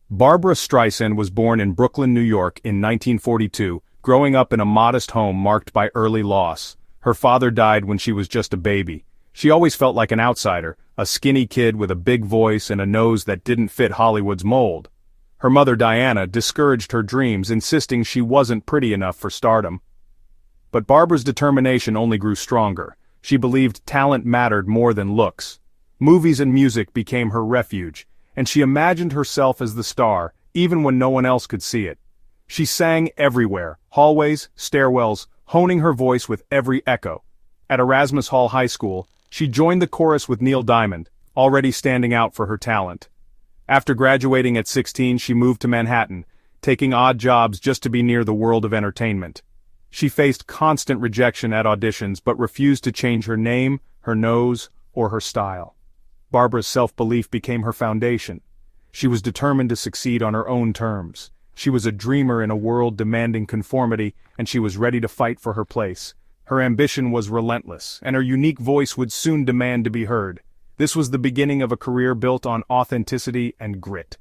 Barbra Streisand was born in Brooklyn, New York in 1942, growing up in a modest home marked by early loss. Her father died when she was just a baby. She always felt like an outsider, a skinny kid with a big voice and a nose that didn't fit Hollywood's mold. Her mother Diana discouraged her dreams, insisting she wasn't pretty enough for stardom. But Barbra's determination only grew stronger. She believed talent mattered more than looks. Movies and music became her refuge, and she imagined herself as the star, even when no one else could see it. She sang everywhere, hallways, stairwells, honing her voice with every echo. At Erasmus Hall High School, she joined the chorus with Neil Diamond, already standing out for her talent. After graduating at 16, she moved to Manhattan, taking odd jobs just to be near the world of entertainment. She faced constant rejection at auditions but refused to change her name, her nose, or her style. Barbra's self-belief became her foundation. She was determined to succeed on her own terms. She was a dreamer in a world demanding conformity, and she was ready to fight for her place. Her ambition was relentless, and her unique voice would soon demand to be heard. This was the beginning of a career built on authenticity and grit.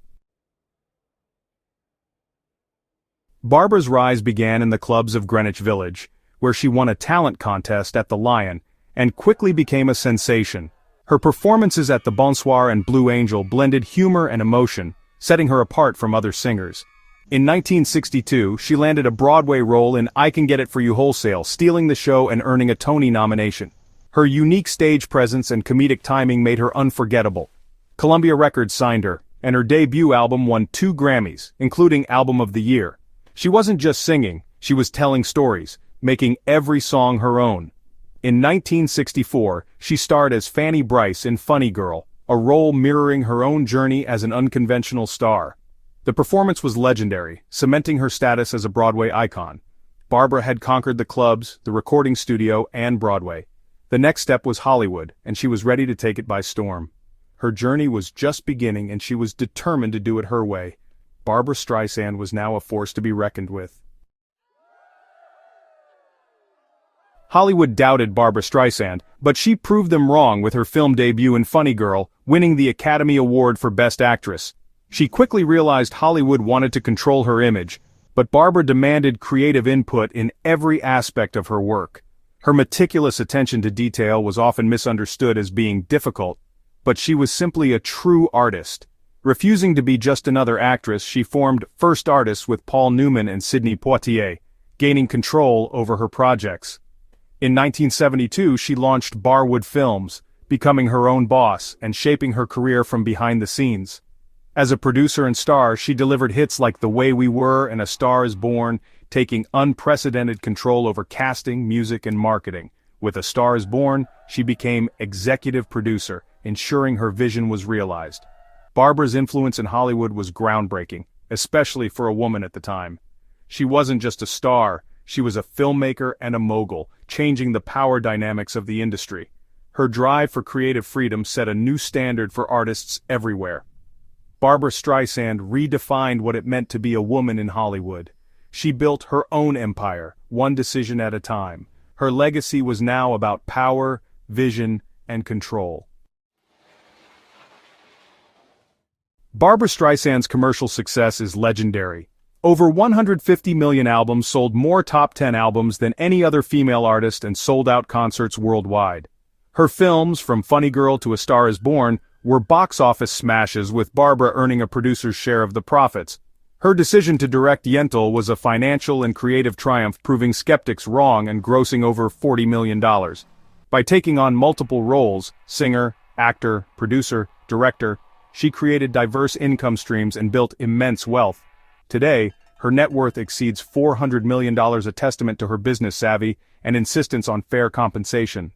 Barbra's rise began in the clubs of Greenwich Village, where she won a talent contest at the Lion, and quickly became a sensation. Her performances at the Bonsoir and Blue Angel blended humor and emotion, setting her apart from other singers. In 1962, she landed a Broadway role in I Can Get It For You Wholesale, stealing the show and earning a Tony nomination. Her unique stage presence and comedic timing made her unforgettable. Columbia Records signed her, and her debut album won 2 Grammys, including Album of the Year. She wasn't just singing, she was telling stories, making every song her own. In 1964, she starred as Fanny Brice in Funny Girl, a role mirroring her own journey as an unconventional star. The performance was legendary, cementing her status as a Broadway icon. Barbra had conquered the clubs, the recording studio, and Broadway. The next step was Hollywood, and she was ready to take it by storm. Her journey was just beginning, and she was determined to do it her way. Barbra Streisand was now a force to be reckoned with. Hollywood doubted Barbra Streisand, but she proved them wrong with her film debut in Funny Girl, winning the Academy Award for Best Actress. She quickly realized Hollywood wanted to control her image, but Barbra demanded creative input in every aspect of her work. Her meticulous attention to detail was often misunderstood as being difficult, but she was simply a true artist. Refusing to be just another actress, she formed First Artists with Paul Newman and Sidney Poitier, gaining control over her projects. In 1972, she launched Barwood Films, becoming her own boss and shaping her career from behind the scenes. As a producer and star, she delivered hits like The Way We Were and A Star Is Born, taking unprecedented control over casting, music, and marketing. With A Star Is Born, she became executive producer, ensuring her vision was realized. Barbra's influence in Hollywood was groundbreaking, especially for a woman at the time. She wasn't just a star, she was a filmmaker and a mogul, changing the power dynamics of the industry. Her drive for creative freedom set a new standard for artists everywhere. Barbra Streisand redefined what it meant to be a woman in Hollywood. She built her own empire, one decision at a time. Her legacy was now about power, vision, and control. Barbra Streisand's commercial success is legendary. Over 150 million albums sold more top 10 albums than any other female artist and sold out concerts worldwide. Her films, from Funny Girl to A Star Is Born, were box office smashes, with Barbra earning a producer's share of the profits. Her decision to direct Yentl was a financial and creative triumph, proving skeptics wrong and grossing over $40 million. By taking on multiple roles, singer, actor, producer, director, she created diverse income streams and built immense wealth. Today, her net worth exceeds $400 million, a testament to her business savvy and insistence on fair compensation.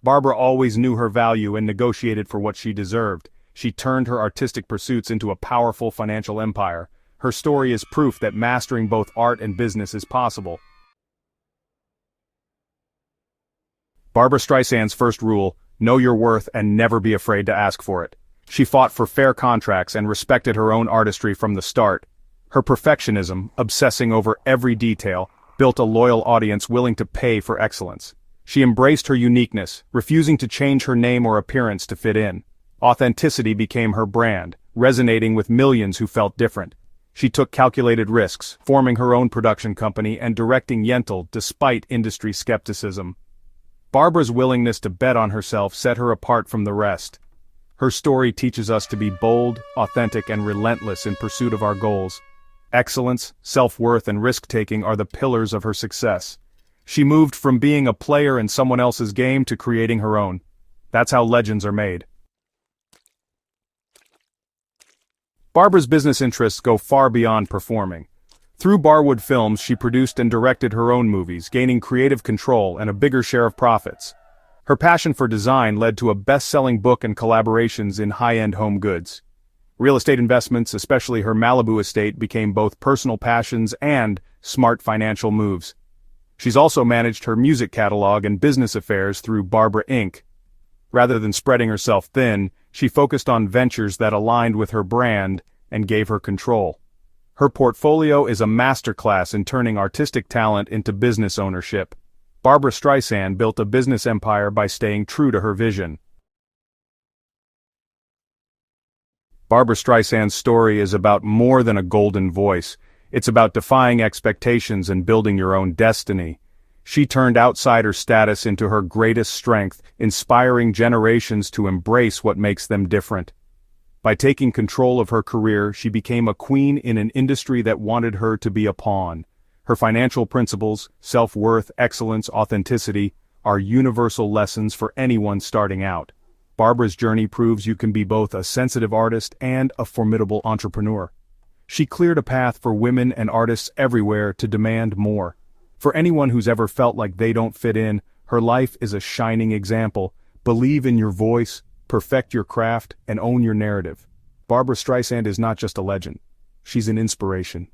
Barbra always knew her value and negotiated for what she deserved. She turned her artistic pursuits into a powerful financial empire. Her story is proof that mastering both art and business is possible. Barbra Streisand's first rule: know your worth and never be afraid to ask for it. She fought for fair contracts and respected her own artistry from the start. Her perfectionism, obsessing over every detail, built a loyal audience willing to pay for excellence. She embraced her uniqueness, refusing to change her name or appearance to fit in. Authenticity became her brand, resonating with millions who felt different. She took calculated risks, forming her own production company and directing Yentl despite industry skepticism. Barbra's willingness to bet on herself set her apart from the rest. Her story teaches us to be bold, authentic, and relentless in pursuit of our goals. Excellence, self-worth, and risk-taking are the pillars of her success. She moved from being a player in someone else's game to creating her own. That's how legends are made. Barbra's business interests go far beyond performing. Through Barwood Films, she produced and directed her own movies, gaining creative control and a bigger share of profits. Her passion for design led to a best-selling book and collaborations in high-end home goods. Real estate investments, especially her Malibu estate, became both personal passions and smart financial moves. She's also managed her music catalog and business affairs through Barbra Inc. Rather than spreading herself thin, she focused on ventures that aligned with her brand and gave her control. Her portfolio is a masterclass in turning artistic talent into business ownership. Barbra Streisand built a business empire by staying true to her vision. Barbra Streisand's story is about more than a golden voice. It's about defying expectations and building your own destiny. She turned outsider status into her greatest strength, inspiring generations to embrace what makes them different. By taking control of her career, she became a queen in an industry that wanted her to be a pawn. Her financial principles, self-worth, excellence, authenticity, are universal lessons for anyone starting out. Barbra's journey proves you can be both a sensitive artist and a formidable entrepreneur. She cleared a path for women and artists everywhere to demand more. For anyone who's ever felt like they don't fit in, her life is a shining example. Believe in your voice, perfect your craft, and own your narrative. Barbra Streisand is not just a legend. She's an inspiration.